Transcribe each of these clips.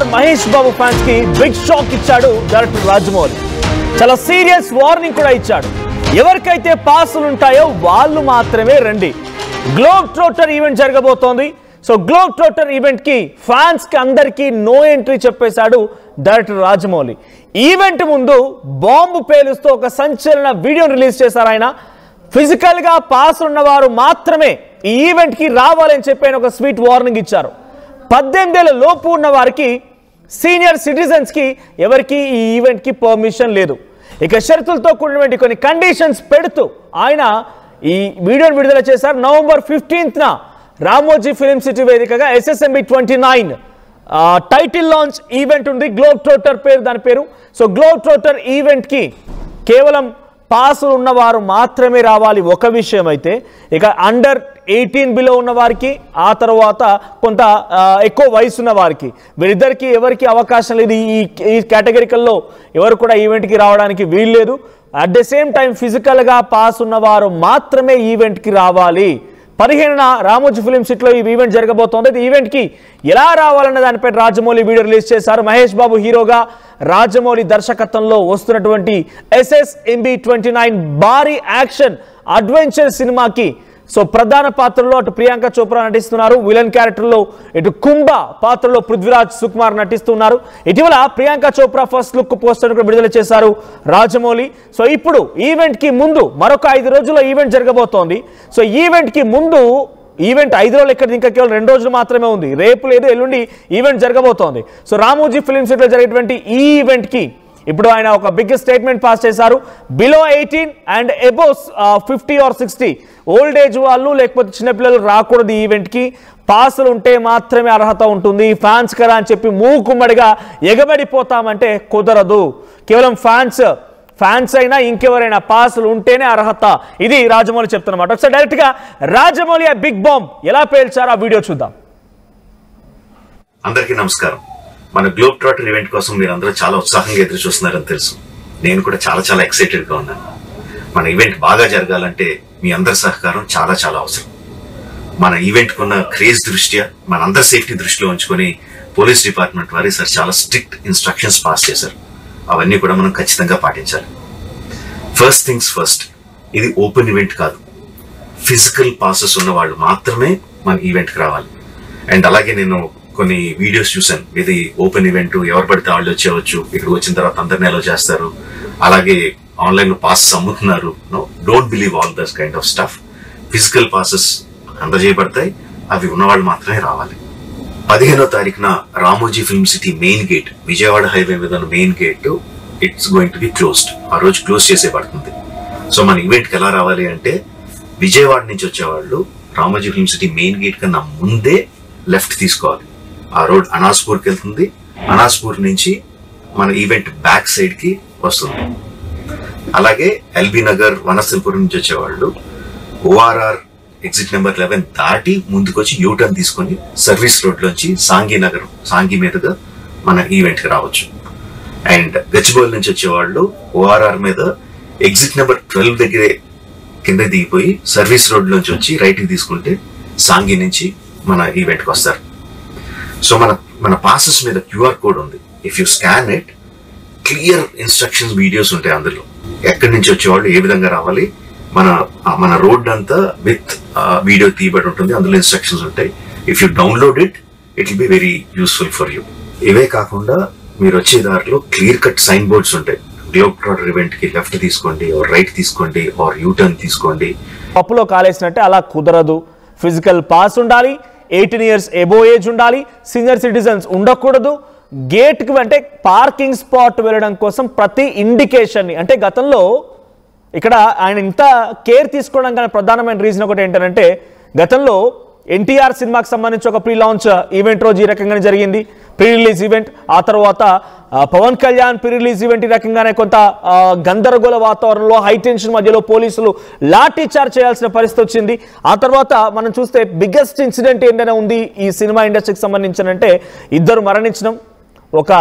Star Mahesh Babu fans కి big shock ఇచ్చాడు director Rajamouli. చాలా సీరియస్ వార్నింగ్ కూడా ఇచ్చాడు. ఎవరికైతే పాసులు ఉంటాయో వాళ్ళు మాత్రమే రండి. గ్లోబ్ ట్రోటర్ ఈవెంట్ జరగబోతోంది. సో గ్లోబ్ ట్రోటర్ ఈవెంట్ కి ఫ్యాన్స్ కి అందరికీ నో ఎంట్రీ చెప్పేశాడు డైరెక్టర్ రాజమౌళి. ఈవెంట్ ముందు బాంబు పేలుస్తూ ఒక సంచలన వీడియోని రిలీజ్ చేశారు ఆయన. ఫిజికల్ గా పాస్ ఉన్నవారు మాత్రమే ఈ ఈవెంట్ కి రావాలని చెప్పి ఒక స్వీట్ వార్నింగ్ ఇచ్చారు. 18 ఏళ్ల లోపు ఉన్న వారికి, సీనియర్ సిటిజన్స్ కి ఎవరికి ఈ ఈవెంట్ కి పర్మిషన్ లేదు. ఇక షరతులతో కూడినటువంటి కొన్ని కండిషన్స్ పెడుతూ ఆయన ఈ వీడియోని విడుదల చేశారు. నవంబర్ 15న రామోజీ ఫిలిం సిటీ వేదికగా SSMB 29 టైటిల్ లాంచ్ ఈవెంట్ ఉంది. గ్లోబ్ ట్రోటర్ దాని పేరు. సో గ్లోబ్ ట్రోటర్ ఈవెంట్ కి కేవలం పాసులు ఉన్నవారు మాత్రమే రావాలి ఒక విషయం అయితే, ఇక అండర్ 18 బిలో ఉన్న వారికి, ఆ తర్వాత కొంత ఎక్కువ వయసు ఉన్న వారికి, వీరిద్దరికి ఎవరికి అవకాశం లేదు. ఈ కేటగిరికల్లో ఎవరు కూడా ఈవెంట్కి రావడానికి వీల్లేదు. అట్ ద సేమ్ టైం ఫిజికల్గా పాస్ ఉన్నవారు మాత్రమే ఈవెంట్కి రావాలి. 15న రామోజీ ఫిలిం సిటీలో ఈ ఈవెంట్ జరగబోతోంది. ఈ ఈవెంట్కి ఎలా రావాలన్న దానిపై రాజమౌళి వీడియో రిలీజ్ చేశారు. మహేష్ బాబు హీరోగా, రాజమౌళి దర్శకత్వంలో వస్తున్నటువంటి SSMB 29 భారీ యాక్షన్ అడ్వెంచర్ సినిమాకి సో ప్రధాన పాత్రలో అటు ప్రియాంక చోప్రా నటిస్తున్నారు. విలన్ క్యారెక్టర్లో ఇటు కుంభ పాత్రలో పృథ్వీరాజ్ సుకుమార్ నటిస్తున్నారు. ఇటీవల Priyanka Chopra first look poster విడుదల చేశారు రాజమౌళి. సో ఇప్పుడు ఈవెంట్ కి ముందు మరొక 5 రోజుల్లో ఈవెంట్ జరగబోతోంది. సో ఈవెంట్ కి ముందు, ఈవెంట్ 5 రోజులు ఎక్కడ, ఇంకా కేవలం 2 రోజులు మాత్రమే ఉంది. రేపు లేదు, ఎల్లుండి ఈవెంట్ జరగబోతోంది. సో రామోజీ ఫిలిం సిటీలో జరిగేటువంటి ఈ ఈవెంట్ కి ఇప్పుడు ఆయన ఒక బిగ్ స్టేట్మెంట్ పాస్ చేశారు. Below 18 and above 50 or 60 old age వాళ్ళు లేకపోతే చిన్నపిల్లలు రాకూడదు. ఈ ఈవెంట్కి పాసులు ఉంటే మాత్రమే అర్హత ఉంటుంది. ఫ్యాన్స్ కదా అని చెప్పి మూకుమ్మడిగా ఎగబడిపోతామంటే కుదరదు. కేవలం ఫ్యాన్స్ అయినా ఇంకెవరైనా పాసులు ఉంటేనే అర్హత. ఇది రాజమౌళి చెప్తున్నమాట. ఒకసారి డైరెక్ట్ గా రాజమౌళి ఆ బిగ్ బాంబ్ ఎలా పేల్చారో ఆ వీడియో చూద్దాం. అందరికీ నమస్కారం. మన గ్లోబ్ ట్రోటర్ ఈవెంట్ కోసం మీరు అందరూ చాలా ఉత్సాహంగా ఎదురు చూస్తున్నారని తెలుసు. నేను కూడా చాలా ఎక్సైటెడ్ గా ఉన్నాను. మన ఈవెంట్ బాగా జరగాలంటే మీ అందరి సహకారం చాలా అవసరం. మన ఈవెంట్ కున్న క్రేజ్ దృష్ట్యా, మన అందరి సేఫ్టీ దృష్టిలో ఉంచుకొని పోలీస్ డిపార్ట్మెంట్ వారి సార్ చాలా స్ట్రిక్ట్ ఇన్స్ట్రక్షన్స్ పాస్ చేశారు. అవన్నీ కూడా మనం ఖచ్చితంగా పాటించాలి. ఫస్ట్ థింగ్స్ ఫస్ట్, ఇది ఓపెన్ ఈవెంట్ కాదు. ఫిజికల్ పాసెస్ ఉన్న వాళ్ళు మాత్రమే మన ఈవెంట్కి రావాలి. అండ్ అలాగే నేను కొన్ని వీడియోస్ చూసాను. ఇది ఓపెన్ ఈవెంట్, ఎవరు పడితే వాళ్ళు వచ్చేవచ్చు, ఇక్కడికి వచ్చిన తర్వాత అందరినీ అలో చేస్తారు, అలాగే ఆన్లైన్ లో పాసెస్ అమ్ముతున్నారు. Don't believe all this kind of stuff. Physical passes అందజేయబడతాయి, అవి ఉన్నవాళ్ళు మాత్రమే రావాలి. 15వ తారీఖున Ramoji film city main gate, Vijayawada highway మీద ఉన్న main gate it's going to be closed. ఆ రోజు క్లోజ్ చేసేబడుతుంది. సో మన ఈవెంట్కి ఎలా రావాలి అంటే, విజయవాడ నుంచి వచ్చేవాళ్ళు Ramoji film city main gate కన్నా ముందే లెఫ్ట్ తీసుకోవాలి. ఆ రోడ్ అనాస్పూర్కి వెళ్తుంది. అనాస్పూర్ నుంచి మన ఈవెంట్ బ్యాక్ సైడ్ కి వస్తుంది. అలాగే ఎల్బీ నగర్, వనస్థలిపురం నుంచి వచ్చేవాళ్ళు ORR ఎగ్జిట్ నెంబర్ 11 దాటి ముందుకొచ్చి యూటర్న్ తీసుకొని సర్వీస్ రోడ్ లోంచి సాంఘీ మీదుగా మన ఈవెంట్ కి రావచ్చు. అండ్ గచ్చిబౌలి నుంచి వచ్చేవాళ్ళు ORR మీద ఎగ్జిట్ నెంబర్ 12 దగ్గరే కింద దిగిపోయి సర్వీస్ రోడ్ లోంచి వచ్చి రైట్ కి తీసుకుంటే సాంఘీ నుంచి మన ఈవెంట్ కి వస్తారు. సో మన పాసెస్ మీద QR కోడ్ ఉంది. If you scan it, clear instructions videos ఉంటాయి. అందులో ఎక్కడి నుంచి వచ్చేవాళ్ళు ఏ విధంగా రావాలి, మన రోడ్ అంతా విత్ వీడియో తీయబడి ఉంటుంది. అందులో ఇన్స్ట్రక్షన్స్ ఉంటాయి. If you download it will be very useful for you. ఇవే కాకుండా మీరు వచ్చే దారిలో క్లియర్ కట్ సైన్ బోర్డ్స్ ఉంటాయి. గ్లోబ్ ట్రోటర్ ఈవెంట్ కి లెఫ్ట్ తీసుకోండి, రైట్ తీసుకోండి, యూటర్న్ తీసుకోండి. పప్పులో కాలేసినట్టే అలా కుదరదు. ఫిజికల్ పాస్ ఉండాలి, 18 years అబోవ్ ఏజ్ ఉండాలి, సీనియర్ సిటిజన్స్ ఉండకూడదు. గేట్కి అంటే పార్కింగ్ స్పాట్ వెళ్ళడం కోసం ప్రతి ఇండికేషన్ని, అంటే గతంలో ఇక్కడ ఆయన ఇంత కేర్ తీసుకోవడం కానీ ప్రధానమైన రీజన్ ఒకటి ఏంటంటే, గతంలో NTR సినిమాకి సంబంధించి ఒక ప్రీ లాంచ్ ఈవెంట్ రోజు ఈ రకంగానే జరిగింది, ప్రీ రిలీజ్ ఈవెంట్. ఆ తర్వాత Pawan Kalyan pre release event ఈ రకంగానే కొంత గందరగోళ వాతావరణంలో, హై టెన్షన్ మధ్యలో పోలీసులు లాఠీ చార్జ్ చేయాల్సిన పరిస్థితి వచ్చింది. ఆ తర్వాత మనం చూస్తే బిగ్గెస్ట్ ఇన్సిడెంట్ ఏంటనే ఉంది ఈ సినిమా ఇండస్ట్రీకి సంబంధించినంటే, 2 మరణించడం, ఒక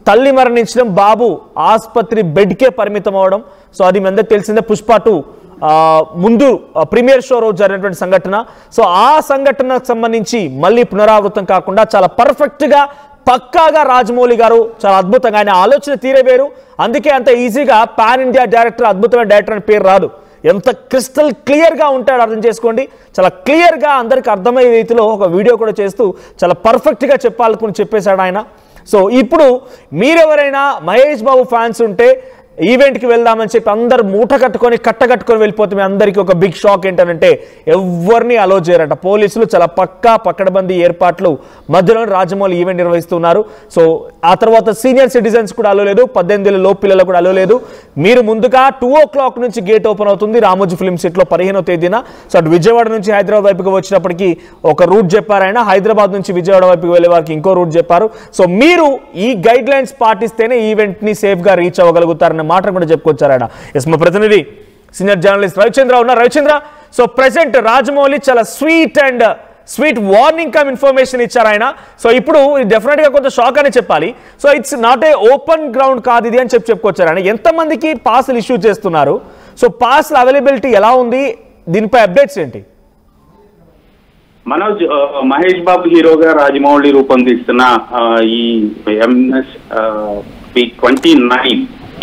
తల్లి మరణించడం, బాబు ఆసుపత్రి బెడ్కే పరిమితం అవడం. సో అది మీ అందరికి తెలిసిందే. పుష్ప 2 ముందు ప్రీమియర్ షో రోజు జరిగినటువంటి సంఘటన. సో ఆ సంఘటనకు సంబంధించి మళ్ళీ పునరావృతం కాకుండా చాలా పర్ఫెక్ట్గా పక్కాగా రాజమౌళి గారు చాలా అద్భుతంగా, ఆయన ఆలోచన తీరే వేరు. అందుకే అంత ఈజీగా పాన్ ఇండియా డైరెక్టర్, అద్భుతమైన డైరెక్టర్ అని పేరు రాదు. ఎంత క్రిస్టల్ క్లియర్గా ఉంటాడు అర్థం చేసుకోండి. చాలా క్లియర్గా అందరికి అర్థమయ్యే రీతిలో ఒక వీడియో కూడా చేస్తూ చాలా పర్ఫెక్ట్గా చెప్పాలనుకుని చెప్పేశాడు ఆయన. సో ఇప్పుడు మీరెవరైనా మహేష్ బాబు ఫ్యాన్స్ ఉంటే ఈవెంట్కి వెళ్దామని చెప్పి అందరు మూట కట్టుకొని కట్టకట్టుకొని వెళ్ళిపోతే మీ అందరికీ ఒక బిగ్ షాక్ ఏంటంటే ఎవరిని అలో చేయరంట పోలీసులు. చాలా పక్కడబందీ ఏర్పాట్లు మధ్యలో రాజమౌళి ఈవెంట్ నిర్వహిస్తున్నారు. సో ఆ తర్వాత సీనియర్ సిటిజన్స్ కూడా అలో లేదు, 18 లోపు పిల్లలు కూడా అలో లేదు. మీరు ముందుగా 2 o'clock నుంచి గేట్ ఓపెన్ అవుతుంది రామోజీ ఫిల్మ్ సిటీలో 15వ తేదీన. సో అటు విజయవాడ నుంచి హైదరాబాద్ వైపుకి వచ్చినప్పటికీ ఒక రూట్ చెప్పారు ఆయన, హైదరాబాద్ నుంచి విజయవాడ వైపుకి వెళ్ళే వారికి ఇంకో రూట్ చెప్పారు. సో మీరు ఈ గైడ్ లైన్స్ పాటిస్తేనే ఈవెంట్ని సేఫ్గా రీచ్ అవ్వగలుగుతారన్న మాట కూడా చెప్పుకొచ్చారు ఆయన. ఎస్, మా ప్రతినిధి సీనియర్ జర్నలిస్ట్ రవిచంద్ర ఉన్నారు. రవిచంద్ర, సో ప్రెసెంట్ రాజమౌళి చాలా స్వీట్ వార్నింగ్ కమ్ ఇన్ఫర్మేషన్ ఇచ్చారు ఆయన. సో ఇప్పుడు డెఫినెట్ గా కొంత షాక్ అని చెప్పాలి. So it's not a open ground కాదు ఇది అని చెప్పుకొచ్చారు ఆయన. ఎంతమందికి పాసులు ఇష్యూ చేస్తున్నారు, సో పాసుల అవైలబిలిటీ ఎలా ఉంది, దీనిపై అప్డేట్స్ ఏంటి? మనోజ్, మహేష్ బాబు హీరోగా రాజమౌళి రూపొందిస్తున్న ఈ MS-29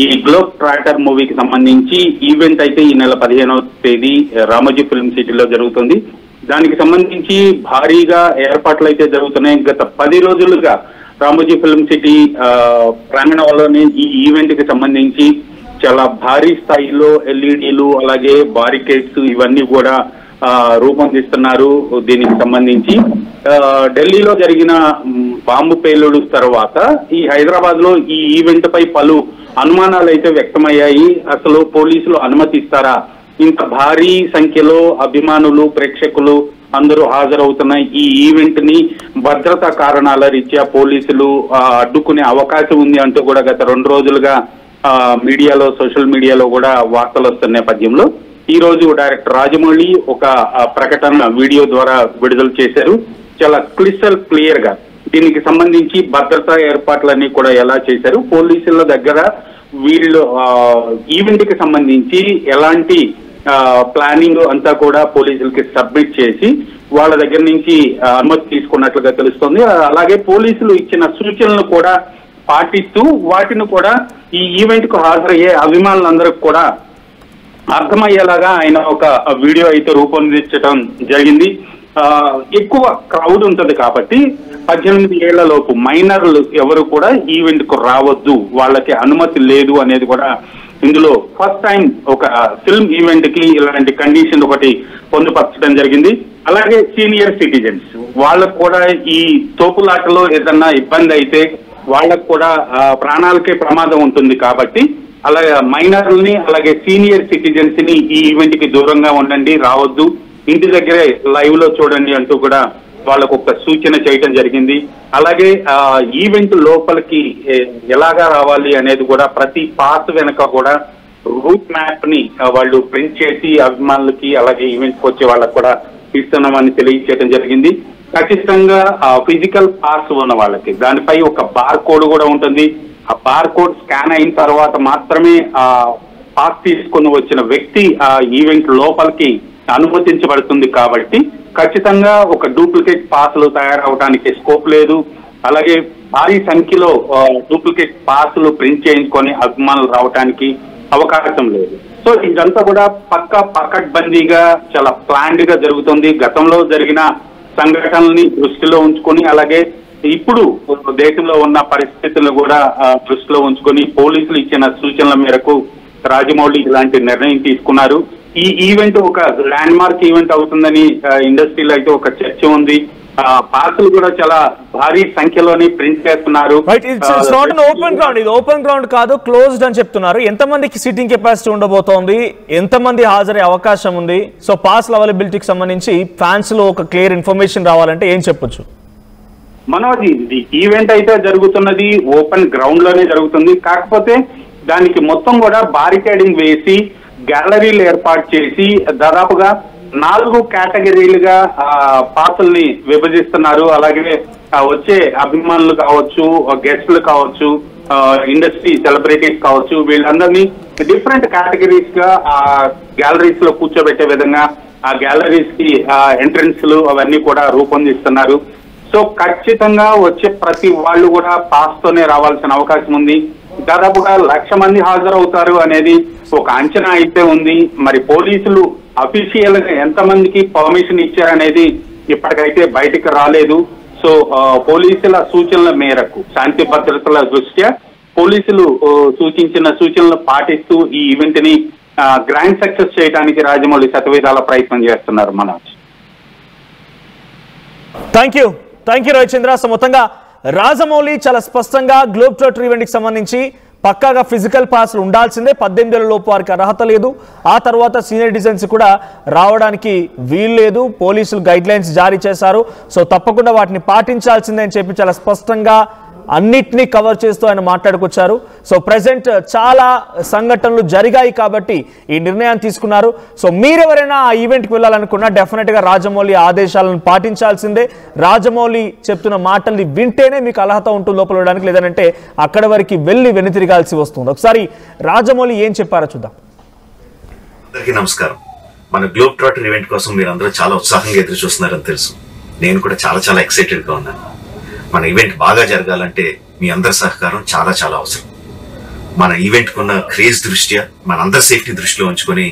ఈ గ్లోబ్ ట్రాటర్ మూవీకి సంబంధించి ఈవెంట్ అయితే ఈ నెల 15వ తేదీ రామోజీ ఫిల్మ్ సిటీలో జరుగుతుంది. దానికి సంబంధించి భారీగా ఏర్పాట్లు అయితే జరుగుతున్నాయి. గత 10 రోజులుగా రామోజీ ఫిల్మ్ సిటీ ప్రాంగణంలోని ఈ ఈవెంట్ కి సంబంధించి చాలా భారీ స్థాయిలో ఎల్ఈడీలు అలాగే బారికేడ్స్ ఇవన్నీ కూడా రూపొందిస్తున్నారు. దీనికి సంబంధించి ఢిల్లీలో జరిగిన బాంబు పేలుడు తర్వాత ఈ హైదరాబాద్ లో ఈ ఈవెంట్ పై పలు అనుమానాలు అయితే వ్యక్తమయ్యాయి. అసలు పోలీసులు అనుమతిస్తారా, ఇంత భారీ సంఖ్యలో అభిమానులు ప్రేక్షకులు అందరూ హాజరవుతున్న ఈ ఈవెంట్ ని భద్రతా కారణాల రీత్యా పోలీసులు అడ్డుకునే అవకాశం ఉంది అంటూ కూడా గత 2 రోజులుగా మీడియాలో సోషల్ మీడియాలో కూడా వార్తలు వస్తున్న నేపథ్యంలో ఈ రోజు డైరెక్టర్ రాజమౌళి ఒక ప్రకటన వీడియో ద్వారా విడుదల చేశారు. చాలా క్లియర్ గా దీనికి సంబంధించి భద్రతా ఏర్పాట్లన్నీ కూడా ఎలా చేశారు, పోలీసుల దగ్గర వీళ్ళు ఈవెంట్ కి సంబంధించి ఎలాంటి ప్లానింగ్ అంతా కూడా పోలీసులకి సబ్మిట్ చేసి వాళ్ళ దగ్గర నుంచి అనుమతి తీసుకున్నట్లుగా తెలుస్తుంది. అలాగే పోలీసులు ఇచ్చిన సూచనలు కూడా పాటిస్తూ వాటిని కూడా ఈ ఈవెంట్ కు హాజరయ్యే అభిమానులందరికీ కూడా అర్థమయ్యేలాగా ఆయన ఒక వీడియో అయితే రూపొందించడం జరిగింది. ఎక్కువ క్రౌడ్ ఉంటుంది కాబట్టి 18 ఏళ్ల లోపు మైనర్లు ఎవరు కూడా ఈవెంట్ కు రావద్దు, వాళ్ళకి అనుమతి లేదు అనేది కూడా ఇందులో ఫస్ట్ టైం ఒక ఫిల్మ్ ఈవెంట్ కి ఇలాంటి కండిషన్ ఒకటి పొందుపరచడం జరిగింది. అలాగే సీనియర్ సిటిజన్స్ వాళ్ళకు కూడా ఈ తోపులాటలో ఏదన్నా ఇబ్బంది అయితే వాళ్ళకు కూడా ప్రాణాలకే ప్రమాదం ఉంటుంది కాబట్టి అలాగే మైనర్లని అలాగే సీనియర్ సిటిజన్స్ ని ఈ ఈవెంట్ కి దూరంగా ఉండండి, రావద్దు, ఇంటి దగ్గరే లైవ్ లో చూడండి అంటూ కూడా వాళ్ళకు ఒక సూచన చేయటం జరిగింది. అలాగే ఈవెంట్ లోపలికి ఎలాగా రావాలి అనేది కూడా ప్రతి పాస్ వెనక కూడా రూట్ మ్యాప్ ని వాళ్ళు ప్రింట్ చేసి అభిమానులకి అలాగే ఈవెంట్కి వచ్చే వాళ్ళకు కూడా ఇస్తున్నామని తెలియజేయడం జరిగింది. ఖచ్చితంగా ఫిజికల్ పాస్ ఉన్న వాళ్ళకి దానిపై ఒక బార్ కోడ్ కూడా ఉంటుంది. ఆ బార్ కోడ్ స్కాన్ అయిన తర్వాత మాత్రమే ఆ పాస్ తీసుకుని వచ్చిన వ్యక్తి ఆ ఈవెంట్ లోపలికి అనుమతించబడుతుంది. కాబట్టి ఖచ్చితంగా ఒక డూప్లికేట్ పాసులు తయారవడానికి స్కోప్ లేదు. అలాగే భారీ సంఖ్యలో డూప్లికేట్ పాసులు ప్రింట్ చేయించుకొని అభిమానులు రావడానికి అవకాశం లేదు. సో ఇదంతా కూడా పకడ్బందీగా చాలా ప్లాన్డ్ గా జరుగుతుంది. గతంలో జరిగిన సంఘటనల్ని దృష్టిలో ఉంచుకొని అలాగే ఇప్పుడు దేశంలో ఉన్న పరిస్థితులను కూడా దృష్టిలో ఉంచుకొని పోలీసులు ఇచ్చిన సూచనల మేరకు రాజమౌళి ఇలాంటి నిర్ణయం తీసుకున్నారు. ఈ ఈవెంట్ ఒక ల్యాండ్ మార్క్ ఈవెంట్ అవుతుందని ఇండస్ట్రీలో అయితే ఒక చర్చ ఉంది. పాసులు కూడా చాలా భారీ సంఖ్యలోని ప్రింట్ చేస్తున్నారు. ఓపెన్ గ్రౌండ్ కాదు, క్లోజ్డ్ అని చెప్తున్నారు. ఎంతమందికి సీటింగ్ కెపాసిటీ ఉండబోతోంది, ఎంతమంది హాజరయ్యే అవకాశం ఉంది? సో పాస్ అవైలబిలిటీకి సంబంధించి ఫ్యాన్స్ లో ఒక క్లియర్ ఇన్ఫర్మేషన్ రావాలంటే ఏం చెప్పొచ్చు? మనోజ్, ఈవెంట్ అయితే జరుగుతున్నది ఓపెన్ గ్రౌండ్ లోనే జరుగుతుంది. కాకపోతే దానికి మొత్తం కూడా బారికేడింగ్ వేసి గ్యాలరీలు ఏర్పాటు చేసి దాదాపుగా 4 కేటగిరీలుగా పాసుల్ని విభజిస్తున్నారు. అలాగే వచ్చే అభిమానులు కావచ్చు, గెస్టులు కావచ్చు, ఇండస్ట్రీ సెలబ్రిటీస్ కావచ్చు, వీళ్ళందరినీ డిఫరెంట్ కేటగిరీస్ గా ఆ గ్యాలరీస్ లో కూర్చోబెట్టే విధంగా ఆ గ్యాలరీస్ కి ఎంట్రన్స్ లు అవన్నీ కూడా రూపొందిస్తున్నారు. సో ఖచ్చితంగా వచ్చే ప్రతి వాళ్ళు కూడా పాస్ తోనే రావాల్సిన అవకాశం ఉంది. దాదాపుగా 1,00,000 మంది హాజరవుతారు అనేది ఒక అంచనా అయితే ఉంది. మరి పోలీసులు అఫీషియల్ గా ఎంతమందికి పర్మిషన్ ఇచ్చారనేది ఇప్పటికైతే బయటకు రాలేదు. సో పోలీసుల సూచనల మేరకు శాంతి భద్రతల దృష్ట్యా పోలీసులు సూచించిన సూచనలు పాటిస్తూ ఈ ఈవెంట్ ని గ్రాండ్ సక్సెస్ చేయడానికి రాజమౌళి శతవిధాల ప్రయత్నం చేస్తున్నారు. Manoj, thank you Ravichandra. So మొత్తంగా రాజమౌళి చాలా స్పష్టంగా గ్లోబ్ ట్రోటర్ ఈవెంట్ కి సంబంధించి పక్కాగా ఫిజికల్ పాస్లు ఉండాల్సిందే. 18 ఏళ్ల లోపు వారికి అర్హత లేదు. ఆ తర్వాత సీనియర్ డిజైన్స్ కూడా రావడానికి వీలు లేదు. పోలీసులు గైడ్ లైన్స్ జారీ చేశారు. సో తప్పకుండా వాటిని పాటించాల్సిందే అని చెప్పి చాలా స్పష్టంగా అన్నిటినీ కవర్ చేస్తూ ఆయన మాట్లాడుకొచ్చారు. సో ప్రెసెంట్ చాలా సంఘటనలు జరిగాయి కాబట్టి ఈ నిర్ణయాన్ని తీసుకున్నారు. సో మీరెవరైనా ఆ ఈవెంట్కి వెళ్ళాలనుకున్నా డెఫినెట్గా రాజమౌళి ఆదేశాలను పాటించాల్సిందే. రాజమౌళి చెప్తున్న మాటల్ని వింటేనే మీకు అర్హత ఉంటుంది లోపల వెళ్ళడానికి, లేదంటే అక్కడ వరకు వెళ్ళి వెనుతిరగాల్సి వస్తుంది. ఒకసారి రాజమౌళి ఏం చెప్పారో చూద్దాం. అందరికీ నమస్కారం. మన గ్లోబ్ ట్రాటర్ ఈవెంట్ కోసం మీరు అందరూ చాలా ఉత్సాహంగా ఎదురు చూస్తున్నారని తెలుసు. నేను కూడా చాలా ఎక్సైటెడ్ గా ఉన్నాను. మన ఈవెంట్ బాగా జరగాలంటే మీ అందరి సహకారం చాలా అవసరం. మన ఈవెంట్ కున్న క్రేజ్ దృష్ట్యా మన అందరి సేఫ్టీ దృష్టిలో ఉంచుకొని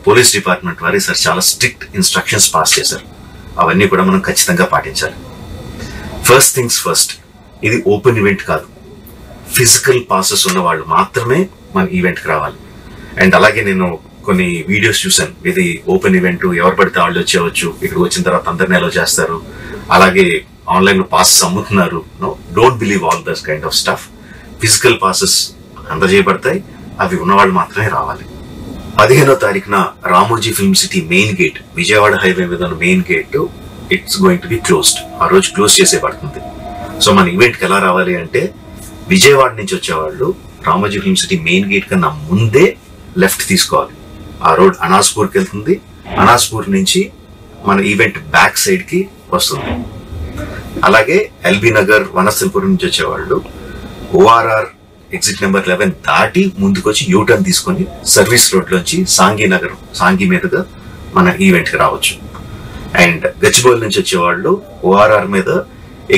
పోలీస్ డిపార్ట్మెంట్ వారి సార్ చాలా స్ట్రిక్ట్ ఇన్స్ట్రక్షన్స్ పాస్ చేశారు. అవన్నీ కూడా మనం ఖచ్చితంగా పాటించాలి. ఫస్ట్ థింగ్స్ ఫస్ట్, ఇది ఓపెన్ ఈవెంట్ కాదు. ఫిజికల్ పాసెస్ ఉన్న వాళ్ళు మాత్రమే మన ఈవెంట్కి రావాలి. అండ్ అలాగే నేను కొన్ని వీడియోస్ చూసాను. ఇది ఓపెన్ ఈవెంట్, ఎవరు పడితే వాళ్ళు వచ్చేవచ్చు, ఇక్కడికి వచ్చిన తర్వాత అందరినీ అలో చేస్తారు, అలాగే ఆన్లైన్ లో పాసెస్ అమ్ముతున్నారు. No, don't believe all this kind of stuff. Physical passes అందజేయబడతాయి, అవి ఉన్నవాళ్ళు మాత్రమే రావాలి. 15వ తారీఖున Ramoji film city main gate, Vijayawada highway మీద ఉన్న main gate it's going to be closed. ఆ రోజు క్లోజ్ చేసేబడుతుంది. సో మన ఈవెంట్కి ఎలా రావాలి అంటే, విజయవాడ నుంచి వచ్చేవాళ్ళు Ramoji film city main gate కన్నా ముందే లెఫ్ట్ తీసుకోవాలి. ఆ రోడ్ అనాస్పూర్కి వెళ్తుంది. అనాస్పూర్ నుంచి మన ఈవెంట్ బ్యాక్ సైడ్ కి వస్తుంది. అలాగే ఎల్బీ నగర్, వనస్థలపురం నుంచి వచ్చేవాళ్ళు ఓఆర్ఆర్ ఎగ్జిట్ నెంబర్ 11 దాటి ముందుకొచ్చి యూటర్న్ తీసుకొని సర్వీస్ రోడ్ లోంచి సాంఘీ మీదుగా మన ఈవెంట్ కి రావచ్చు. అండ్ గచ్చిబౌలి నుంచి వచ్చేవాళ్ళు ఓఆర్ఆర్ మీద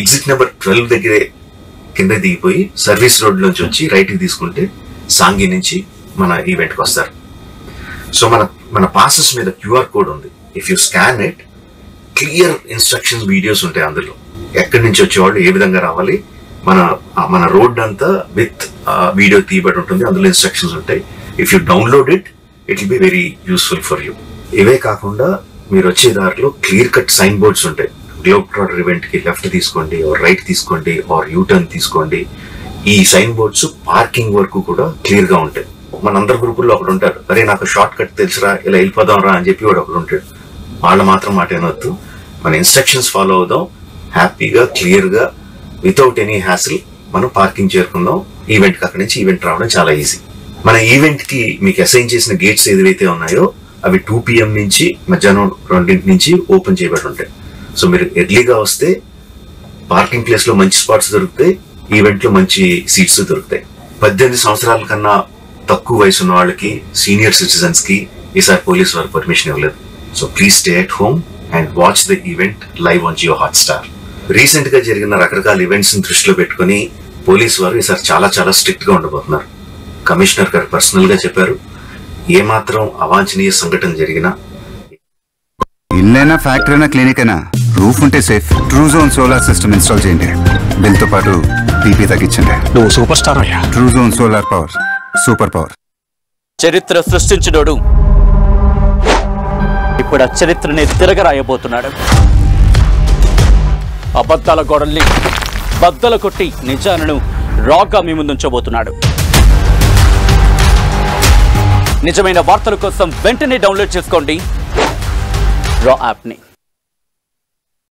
ఎగ్జిట్ నెంబర్ 12 దగ్గరే కింద దిగిపోయి సర్వీస్ రోడ్ లోంచి వచ్చి రైట్ కి తీసుకుంటే సాంఘీ నుంచి మన ఈవెంట్ కి వస్తారు. సో మన పాసెస్ మీద QR కోడ్ ఉంది. If you scan it, clear instructions videos ఉంటాయి అందులో. ఎక్కడి నుంచి వచ్చేవాళ్ళు ఏ విధంగా రావాలి, మన రోడ్ అంతా విత్ వీడియో తీయబడి ఉంటుంది. అందులో ఇన్స్ట్రక్షన్స్ ఉంటాయి. If you download it will be very useful for you. ఇవే కాకుండా మీరు వచ్చే దారిలో క్లియర్ కట్ సైన్ బోర్డ్స్ ఉంటాయి. గ్లోబ్ ట్రాటర్ ఈవెంట్ కి లెఫ్ట్ తీసుకోండి, రైట్ తీసుకోండి, యూటర్న్ తీసుకోండి. ఈ సైన్ బోర్డ్స్ పార్కింగ్ వరకు కూడా క్లియర్ గా ఉంటాయి. మనందరి గ్రూపుల్లో ఒకడు ఉంటాడు, అరే నాకు షార్ట్ కట్ తెలుసురా, ఇలా వెళ్ళిపోదాం రా అని చెప్పి వాడు ఒకడు ఉంటాడు. వాళ్ళు మాత్రం మాట ఏనొద్దు. మన ఇన్స్ట్రక్షన్స్ ఫాలో అవుదాం. హ్యాపీగా, క్లియర్ గా, వితౌట్ ఎనీ హ్యాసిల్ మనం పార్కింగ్ చేరుకుందాం. ఈవెంట్ కి అక్కడి నుంచి ఈవెంట్ రావడం చాలా ఈజీ. మన ఈవెంట్ కి మీకు అసైన్ చేసిన గేట్స్ ఏదైతే ఉన్నాయో అవి 2 PM నుంచి మధ్యాహ్నం 2 నుంచి ఓపెన్ చేయబడి ఉంటాయి. సో మీరు ఎర్లీగా వస్తే పార్కింగ్ ప్లేస్ లో మంచి స్పాట్స్ దొరుకుతాయి, ఈవెంట్ లో మంచి సీట్స్ దొరుకుతాయి. 18 సంవత్సరాల కన్నా తక్కువ వయసు ఉన్న వాళ్ళకి, సీనియర్ సిటిజన్స్ కి ఈసారి పోలీసు వారు పర్మిషన్ ఇవ్వలేదు. So please stay at home and watch the event live on Jio Hotstar. Recent గా జరిగిన రకరకాల ఈవెంట్స్ ని దృష్టిలో పెట్టుకుని పోలీసు వారు ఈసారి చాలా స్ట్రిక్ట్ గా ఉండబోతున్నారు. కమిషనర్ గారు పర్సనల్ గా చెప్పారు, ఏమాత్రం అవాంఛనీయ సంఘటన జరిగినా, ఇల్లైనా ఫ్యాక్టరీ అయినా క్లినిక్ అయినా రూఫ్ ఉంటే safe. Truzon solar system install చేయండి. బిల్ తో పాటు బీపీ తగ్గించండి. నువ్వు సూపర్ స్టార్ అయ్యా. Truzon solar power, super power. చరిత్ర సృష్టించినోడు ఇప్పుడు ఆ చరిత్రని తిరగరాయబోతున్నాడు. అబద్ధాల గోడల్ని బద్దలు కొట్టి నిజాలను రాగా మీ ముందుంచబోతున్నాడు. నిజమైన వార్తల కోసం వెంటనే డౌన్లోడ్ చేసుకోండి రా యాప్ని.